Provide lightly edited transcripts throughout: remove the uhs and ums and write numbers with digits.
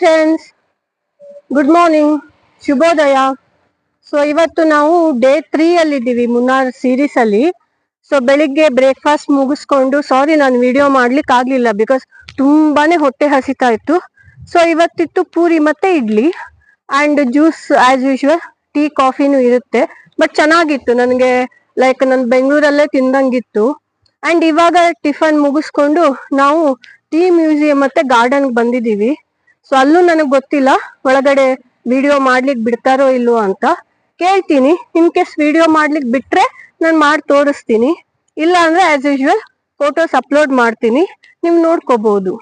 Friends, good morning, ಶುಭೋದಯ. So ಇವತ್ತು ನಾವು ಡೇ 3 ಅಲ್ಲಿದ್ದೀವಿ ಮುನ್ನಾರ್ ಸೀರೀಸ್ ಅಲ್ಲಿ. ಸೊ ಬೆಳಿಗ್ಗೆ ಬ್ರೇಕ್ಫಾಸ್ಟ್ ಮುಗಿಸ್ಕೊಂಡು, ಸಾರಿ ನಾನು ವಿಡಿಯೋ ಮಾಡ್ಲಿಕ್ಕೆ ಆಗ್ಲಿಲ್ಲ ಬಿಕಾಸ್ ತುಂಬಾನೇ ಹೊಟ್ಟೆ ಹಸಿತಾ ಇತ್ತು. ಸೊ ಇವತ್ತಿತ್ತು ಪೂರಿ ಮತ್ತೆ idli and juice as usual. Tea ಕಾಫಿನೂ ಇರುತ್ತೆ, ಬಟ್ ಚೆನ್ನಾಗಿತ್ತು. ನನಗೆ ಲೈಕ್ ನಾನು ಬೆಂಗಳೂರಲ್ಲೇ ತಿಂದಂಗಿತ್ತು. ಅಂಡ್ ಇವಾಗ ಟಿಫನ್ ಮುಗಿಸ್ಕೊಂಡು ನಾವು ಟೀ ಮ್ಯೂಸಿಯಂ ಮತ್ತೆ ಗಾರ್ಡನ್ ಬಂದಿದೀವಿ. ಸೊ ಅಲ್ಲೂ ನನಗೆ ಗೊತ್ತಿಲ್ಲ ಒಳಗಡೆ ವಿಡಿಯೋ ಮಾಡ್ಲಿಕ್ಕೆ ಬಿಡ್ತಾರೋ ಇಲ್ವೋ ಅಂತ ಕೇಳ್ತೀನಿ. ಇನ್ ಕೇಸ್ ವಿಡಿಯೋ ಮಾಡ್ಲಿಕ್ಕೆ ಬಿಟ್ರೆ ನಾನು ಮಾಡಿ ತೋರಿಸ್ತೀನಿ, ಇಲ್ಲ ಅಂದ್ರೆ ಆಸ್ ಯೂಶುವಲ್ ಫೋಟೋಸ್ ಅಪ್ಲೋಡ್ ಮಾಡ್ತೀನಿ, ನೀವು ನೋಡ್ಕೋಬಹುದು.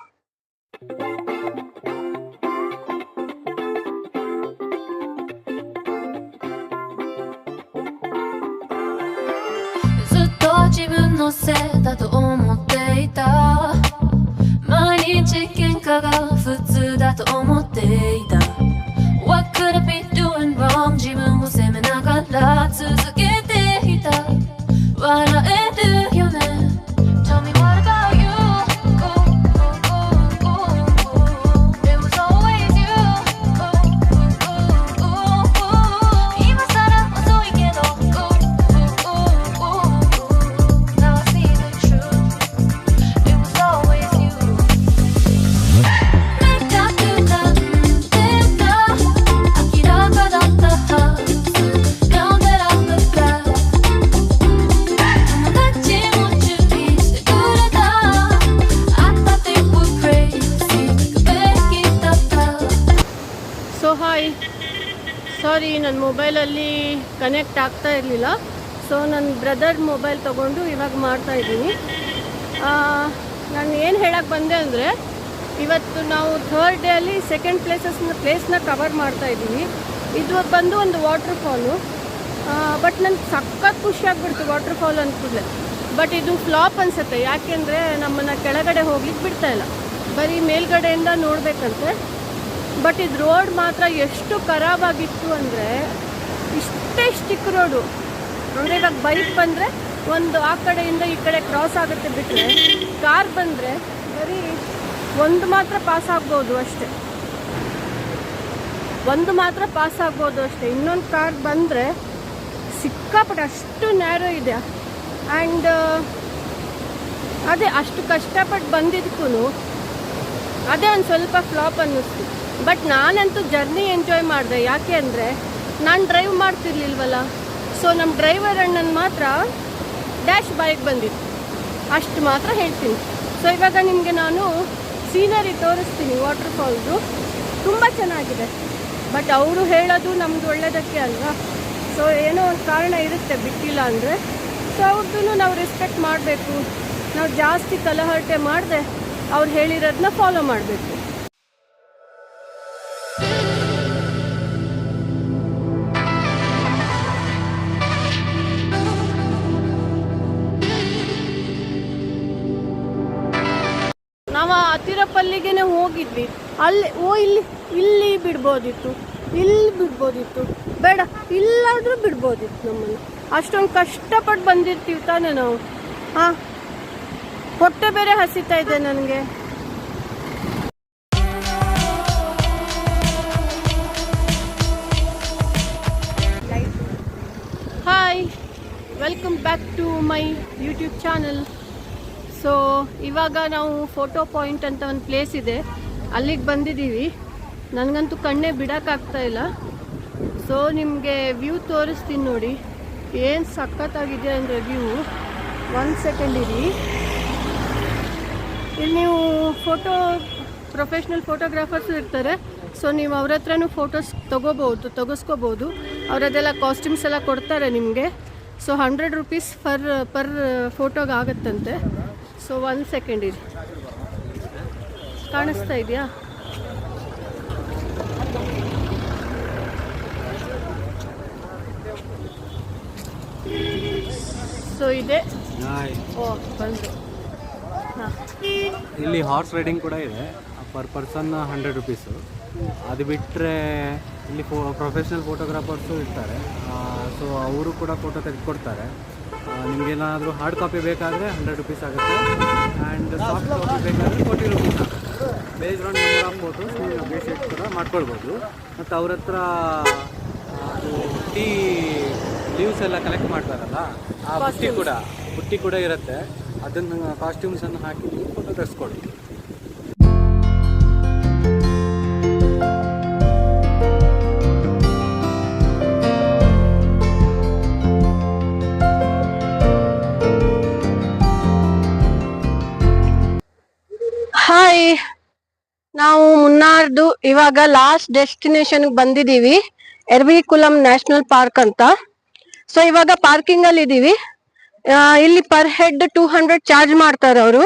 What could I be doing wrong? 自分を責めながら続けていた。笑えるよね。Tell me what about you? It was always you. 今さら遅いけど Now I see the truth. It was always you. So hi, sorry ನನ್ನ ಮೊಬೈಲಲ್ಲಿ connect ಆಗ್ತಾ ಇರಲಿಲ್ಲ. So ನನ್ನ brother mobile ತೊಗೊಂಡು ಇವಾಗ ಮಾಡ್ತಾ ಇದ್ದೀನಿ. ನಾನು ಏನು ಹೇಳಕ್ಕೆ ಬಂದೆ ಅಂದರೆ, ಇವತ್ತು ನಾವು ಥರ್ಡ್ ಡೇ ಅಲ್ಲಿ ಸೆಕೆಂಡ್ ಪ್ಲೇಸ್ನ ಕವರ್ ಮಾಡ್ತಾ ಇದ್ದೀವಿ. ಇದು ಬಂದು ಒಂದು ವಾಟರ್ ಫಾಲು. ಬಟ್ ನನಗೆ ಸಖತ್ ಖುಷಿ ಆಗ್ಬಿಡ್ತು ವಾಟರ್ ಫಾಲ್ ಅಂದ್ಕೂಡಲೇ. ಬಟ್ ಇದು ಫ್ಲಾಪ್ ಅನಿಸುತ್ತೆ, ಯಾಕೆಂದರೆ ನಮ್ಮನ್ನು ಕೆಳಗಡೆ ಹೋಗ್ಲಿಕ್ಕೆ ಬಿಡ್ತಾ ಇಲ್ಲ, ಬರೀ ಮೇಲ್ಗಡೆಯಿಂದ ನೋಡಬೇಕಂತೆ. ಬಟ್ ಇದು ರೋಡ್ ಮಾತ್ರ ಎಷ್ಟು ಖರಾಬಾಗಿತ್ತು ಅಂದರೆ, ಇಷ್ಟೇ ಚಿಕ್ಕ ರೋಡು. ಅಂದರೆ ಇವಾಗ ಬೈಕ್ ಬಂದರೆ ಒಂದು ಆ ಕಡೆಯಿಂದ ಈ ಕಡೆ ಕ್ರಾಸ್ ಆಗುತ್ತೆ, ಬಿಟ್ಟರೆ ಕಾರ್ ಬಂದರೆ ಬರೀ ಒಂದು ಮಾತ್ರ ಪಾಸ್ ಆಗ್ಬೋದು ಅಷ್ಟೆ, ಇನ್ನೊಂದು ಕಾರ್ ಬಂದರೆ ಸಿಕ್ಕಾಪಟ್ಟೆ ಅಷ್ಟು ನ್ಯಾರೋ ಇದೆ. ಆ್ಯಂಡ್ ಅದೇ ಅಷ್ಟು ಕಷ್ಟಪಟ್ಟು ಬಂದಿದ್ದಕ್ಕೂ ಅದೇ ಒಂದು ಸ್ವಲ್ಪ ಫ್ಲಾಪ್ ಅನ್ನಿಸ್ತು. ಬಟ್ ನಾನಂತೂ ಜರ್ನಿ ಎಂಜಾಯ್ ಮಾಡಿದೆ, ಯಾಕೆ ಅಂದರೆ ನಾನು ಡ್ರೈವ್ ಮಾಡ್ತಿರ್ಲಿಲ್ವಲ್ಲ. ಸೊ ನಮ್ಮ ಡ್ರೈವರ್ ಅಣ್ಣನ ಮಾತ್ರ ಡ್ಯಾಶ್ ಬೈಕ್ ಬಂದಿತ್ತು, ಅಷ್ಟು ಮಾತ್ರ ಹೇಳ್ತೀನಿ. ಸೊ ಇವಾಗ ನಿಮಗೆ ನಾನು ಸೀನರಿ ತೋರಿಸ್ತೀನಿ. ವಾಟರ್ ಫಾಲ್ಸು ತುಂಬ ಚೆನ್ನಾಗಿದೆ, ಬಟ್ ಅವರು ಹೇಳೋದು ನಮ್ದು ಒಳ್ಳೆಯದಕ್ಕೆ ಅಲ್ವಾ. ಸೊ ಏನೋ ಒಂದು ಕಾರಣ ಇರುತ್ತೆ ಬಿಟ್ಟಿಲ್ಲ ಅಂದರೆ. ಸೊ ಅವ್ರದ್ದು ನಾವು ರೆಸ್ಪೆಕ್ಟ್ ಮಾಡಬೇಕು. ನಾವು ಜಾಸ್ತಿ ಕಲಹರಟೆ ಮಾಡದೆ ಅವ್ರು ಹೇಳಿರೋದನ್ನ ಫಾಲೋ ಮಾಡಬೇಕು. ನಾವು ಹತ್ತಿರಪಲ್ಲಿಗೆ ಹೋಗಿದ್ವಿ, ಅಲ್ಲಿ ಇಲ್ಲಿ ಬಿಡ್ಬೋದಿತ್ತು, ಬೇಡ ಇಲ್ಲಾದರೂ ಬಿಡ್ಬೋದಿತ್ತು ನಮ್ಮನ್ನು. ಅಷ್ಟೊಂದು ಕಷ್ಟಪಟ್ಟು ಬಂದಿರ್ತೀವಿ ತಾನೇ ನಾವು. ಹೊಟ್ಟೆ ಬೇರೆ ಹಸಿತಾ ಇದೆ ನನಗೆ. Hi, welcome back to my YouTube channel. So ಇವಾಗ ನಾವು ಫೋಟೋ ಪಾಯಿಂಟ್ ಅಂತ ಒಂದು ಪ್ಲೇಸ್ ಇದೆ, ಅಲ್ಲಿಗೆ ಬಂದಿದ್ದೀವಿ. ನನಗಂತೂ ಕಣ್ಣೇ ಬಿಡೋಕ್ಕಾಗ್ತಾ ಇಲ್ಲ. ಸೊ ನಿಮಗೆ ವ್ಯೂ ತೋರಿಸ್ತೀನಿ ನೋಡಿ, ಏನು ಸಖತ್ತಾಗಿದೆ ಅಂದರೆ ವ್ಯೂ. 1 ಸೆಕೆಂಡ್ ಇರಿ. ಇಲ್ಲಿ ನೀವು ಪ್ರೊಫೆಷ್ನಲ್ ಫೋಟೋಗ್ರಾಫರ್ಸು ಇರ್ತಾರೆ. ಸೊ ನೀವು ಅವ್ರ ಹತ್ರನೂ ಫೋಟೋಸ್ ತೆಗೆಸ್ಕೋಬೋದು. ಅವರದೆಲ್ಲ ಕಾಸ್ಟ್ಯೂಮ್ಸ್ ಎಲ್ಲ ಕೊಡ್ತಾರೆ ನಿಮಗೆ. ಸೊ 100 ರೂಪೀಸ್ ಪರ್ ಫೋಟೋಗೆ ಆಗುತ್ತಂತೆ. ಸೊ 1 ಸೆಕೆಂಡ್ ಇರಿ, ಕಾಣಿಸ್ತಾ ಇದೆಯಾ? ಸೊ ಇದೆ. ಬಂದು ಇಲ್ಲಿ ಹಾರ್ಸ್ ರೈಡಿಂಗ್ ಕೂಡ ಇದೆ, ಪರ್ ಪರ್ಸನ್ 100 ರೂಪೀಸು. ಅದು ಬಿಟ್ಟರೆ ಇಲ್ಲಿ ಪ್ರೊಫೆಷ್ನಲ್ ಫೋಟೋಗ್ರಾಫರ್ಸು ಇರ್ತಾರೆ. ಸೊ ಅವರು ಕೂಡ ಫೋಟೋ ತೆಗೆದುಕೊಡ್ತಾರೆ. ನಿಮಗೇನಾದರೂ ಹಾರ್ಡ್ ಕಾಪಿ ಬೇಕಾದರೆ 100 ರೂಪೀಸ್ ಆಗುತ್ತೆ, ಆ್ಯಂಡ್ ಸಾಫ್ಟ್ ಕಾಪಿ ಬೇಕಾದರೆ 40 ರೂಪೀಸ್ ಆಗುತ್ತೆ. Based on number of photos ನೀವು ನೆಗೋಷಿಯೇಟ್ ಕೂಡ ಮಾಡ್ಕೊಳ್ಬೋದು. ಮತ್ತು ಅವ್ರ ಹತ್ರ ಅದು ಟೀ ಲೀವ್ಸ್ ಎಲ್ಲ ಕಲೆಕ್ಟ್ ಮಾಡ್ತಾರಲ್ಲ, ಆ ಬುಟ್ಟಿ ಕೂಡ ಇರುತ್ತೆ. ಅದನ್ನು ಕಾಸ್ಟ್ಯೂಮ್ಸನ್ನು ಹಾಕಿ ನೀವು ಫೋಟೋ ತೆಗೆಸ್ಕೊಳ್ಳಿ. ಹಾಯ್, ನಾವು ಮುನ್ನಾರ್ದು ಇವಾಗ ಲಾಸ್ಟ್ ಡೆಸ್ಟಿನೇಷನ್ಗೆ ಬಂದಿದ್ದೀವಿ, ಎರ್ವಿಕುಲಂ ನ್ಯಾಷನಲ್ ಪಾರ್ಕ್ ಅಂತ. ಸೊ ಇವಾಗ ಪಾರ್ಕಿಂಗ್ ಅಲ್ಲಿ ಇದ್ದೀವಿ. ಇಲ್ಲಿ ಪರ್ ಹೆಡ್ 200 ಚಾರ್ಜ್ ಮಾಡ್ತಾರೆ ಅವರು.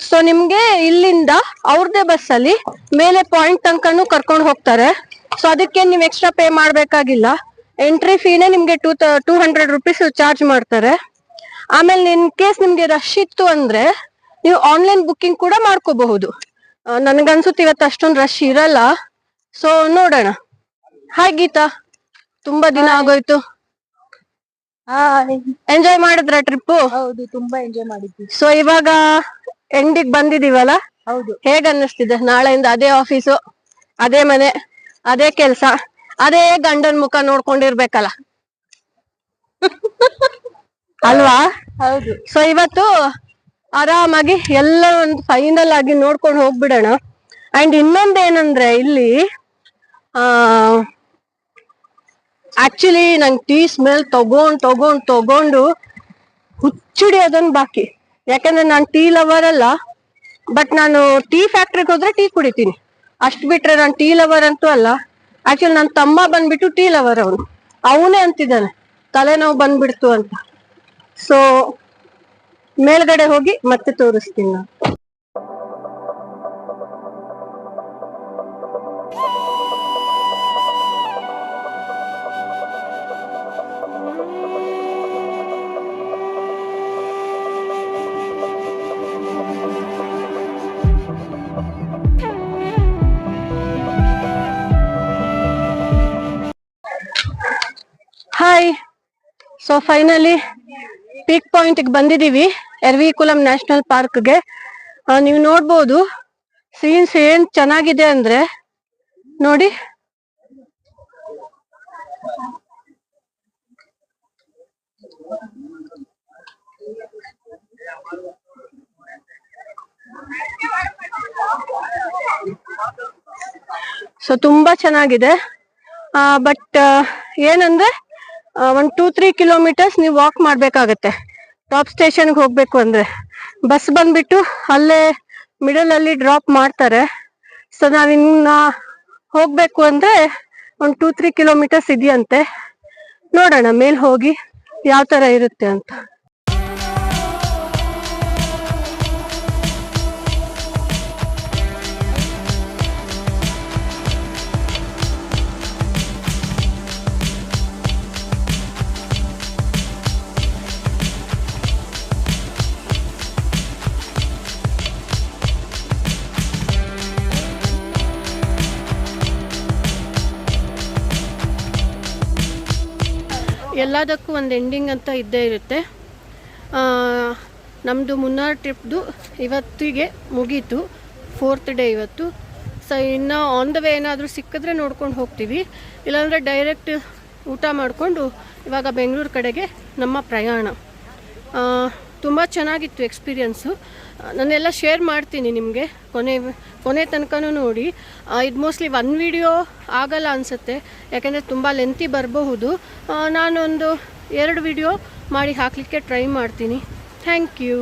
ಸೊ ನಿಮ್ಗೆ ಇಲ್ಲಿಂದ ಅವ್ರದೇ ಬಸ್ ಅಲ್ಲಿ ಮೇಲೆ ಪಾಯಿಂಟ್ ತನಕನೂ ಕರ್ಕೊಂಡು ಹೋಗ್ತಾರೆ. ಸೊ ಅದಕ್ಕೆ ನೀವು ಎಕ್ಸ್ಟ್ರಾ ಪೇ ಮಾಡ್ಬೇಕಾಗಿಲ್ಲ. ಎಂಟ್ರಿ ಫೀನೇ ನಿಮ್ಗೆ 200 ರುಪೀಸ್ ಚಾರ್ಜ್ ಮಾಡ್ತಾರೆ. ಆಮೇಲೆ ಇನ್ ಕೇಸ್ ನಿಮ್ಗೆ ರಶ್ ಇತ್ತು ಅಂದ್ರೆ ನೀವು ಆನ್ಲೈನ್ ಬುಕ್ಕಿಂಗ್ ಕೂಡ ಮಾಡ್ಕೋಬಹುದು. ನನ್ಗನ್ಸುತ್ತೆ ಇವತ್ತು ಅಷ್ಟೊಂದು ರಶ್ ಇರಲ್ಲ. ಸೊ ನೋಡೋಣ. ಹಾಯ್ ಗೀತಾ, ತುಂಬಾ ದಿನ ಆಗೋಯ್ತು. ಎಂಜಾಯ್ ಮಾಡಿದ್ರ ಟ್ರಿಪ್? ಹೌದು, ತುಂಬಾ ಎಂಜಾಯ್ ಮಾಡಿದ್ವಿ. ಸೊ ಇವಾಗ ಎಂಡಿಗೆ ಬಂದಿದೀವಲ್ಲ, ಹೌದು. ಹೇಗ ಅನ್ನಿಸ್ತಿದೆ? ನಾಳೆಯಿಂದ ಅದೇ ಆಫೀಸು, ಅದೇ ಮನೆ, ಅದೇ ಕೆಲ್ಸ, ಅದೇ ಗಂಡನ್ ಮುಖ ನೋಡ್ಕೊಂಡಿರ್ಬೇಕಲ್ಲ ಅಲ್ವಾ? ಹೌದು. ಸೊ ಇವತ್ತು ಆರಾಮಾಗಿ ಎಲ್ಲ ಒಂದು ಫೈನಲ್ ಆಗಿ ನೋಡ್ಕೊಂಡು ಹೋಗ್ಬಿಡೋಣ. ಅಂಡ್ ಇನ್ನೊಂದೇನಂದ್ರೆ ಇಲ್ಲಿ ಆಕ್ಚುಲಿ ನಂಗೆ ಟೀ ಸ್ಮೆಲ್ ತಗೊಂಡು ಹುಚ್ಚಿಡಿಯೋದನ್ ಬಾಕಿ. ಯಾಕಂದ್ರೆ ನಾನು ಟೀ ಲವರ್ ಅಲ್ಲ, ಬಟ್ ನಾನು ಟೀ ಫ್ಯಾಕ್ಟ್ರಿಗೆ ಹೋದ್ರೆ ಟೀ ಕುಡಿತೀನಿ. ಅಷ್ಟು ಬಿಟ್ರೆ ನಾನು ಟೀ ಲವರ್ ಅಂತೂ ಅಲ್ಲ. ಆಕ್ಚುಲಿ ನನ್ನ ತಮ್ಮ ಬಂದ್ಬಿಟ್ಟು ಟೀ ಲವರ್. ಅವನೇ ಅಂತಿದ್ದಾನೆ ತಲೆನೋವು ಬಂದ್ಬಿಡ್ತು ಅಂತ. ಸೊ ಮೇಲ್ಗಡೆ ಹೋಗಿ ಮತ್ತೆ ತೋರಿಸ್ತೀನಿ ನಾನು. ಹಾಯ್, ಸೊ ಫೈನಲಿ ಪೀಕ್ ಪಾಯಿಂಟ್ಗೆ ಬಂದಿದ್ದೀವಿ, ಎರ್ವಿಕುಲಂ ನ್ಯಾಷನಲ್ ಪಾರ್ಕ್ಗೆ. ನೀವು ನೋಡ್ಬೋದು ಸೀನ್ಸ್ ಏನ್ ಚೆನ್ನಾಗಿದೆ ಅಂದ್ರೆ ನೋಡಿ. ಸೊ ತುಂಬಾ ಚೆನ್ನಾಗಿದೆ. ಬಟ್ ಏನಂದ್ರೆ ಒಂದು 2-3 ಕಿಲೋಮೀಟರ್ಸ್ ನೀವು ವಾಕ್ ಮಾಡ್ಬೇಕಾಗತ್ತೆ ಟಾಪ್ ಸ್ಟೇಷನ್ಗೆ ಹೋಗ್ಬೇಕು ಅಂದ್ರೆ. ಬಸ್ ಬಂದ್ಬಿಟ್ಟು ಅಲ್ಲೇ ಮಿಡಲ್ ಅಲ್ಲಿ ಡ್ರಾಪ್ ಮಾಡ್ತಾರೆ. ಸೊ ನಾವಿನ್ನ ಹೋಗ್ಬೇಕು ಅಂದ್ರೆ ಒಂದು 2-3 ಕಿಲೋಮೀಟರ್ಸ್ ಇದೆಯಂತೆ. ನೋಡೋಣ ಮೇಲ್ ಹೋಗಿ ಯಾವ ತರ ಇರುತ್ತೆ ಅಂತ. ಎಲ್ಲದಕ್ಕೂ ಒಂದು ಎಂಡಿಂಗ್ ಅಂತ ಇದ್ದೇ ಇರುತ್ತೆ. ನಮ್ಮದು ಮುನ್ನಾರ್ ಟ್ರಿಪ್ದು ಇವತ್ತಿಗೆ ಮುಗೀತು, 4th ಡೇ ಇವತ್ತು. ಸೊ ಇನ್ನು ಆನ್ ದ ವೇ ಏನಾದರೂ ಸಿಕ್ಕಿದ್ರೆ ನೋಡ್ಕೊಂಡು ಹೋಗ್ತೀವಿ, ಇಲ್ಲಾಂದರೆ ಡೈರೆಕ್ಟ್ ಊಟ ಮಾಡಿಕೊಂಡು ಇವಾಗ ಬೆಂಗಳೂರು ಕಡೆಗೆ ನಮ್ಮ ಪ್ರಯಾಣ. ತುಂಬ ಚೆನ್ನಾಗಿತ್ತು ಎಕ್ಸ್ಪೀರಿಯನ್ಸು. ನಾನೆಲ್ಲ ಶೇರ್ ಮಾಡ್ತೀನಿ ನಿಮಗೆ ಕೊನೆ ತನಕನೂ ನೋಡಿ. ಇದು ಮೋಸ್ಟ್ಲಿ 1 ವಿಡಿಯೋ ಆಗಲ್ಲ ಅನಿಸುತ್ತೆ, ಯಾಕೆಂದರೆ ತುಂಬ ಲೆಂತಿ ಬರಬಹುದು. ನಾನೊಂದು 2 ವಿಡಿಯೋ ಮಾಡಿ ಹಾಕಲಿಕ್ಕೆ ಟ್ರೈ ಮಾಡ್ತೀನಿ. Thank you.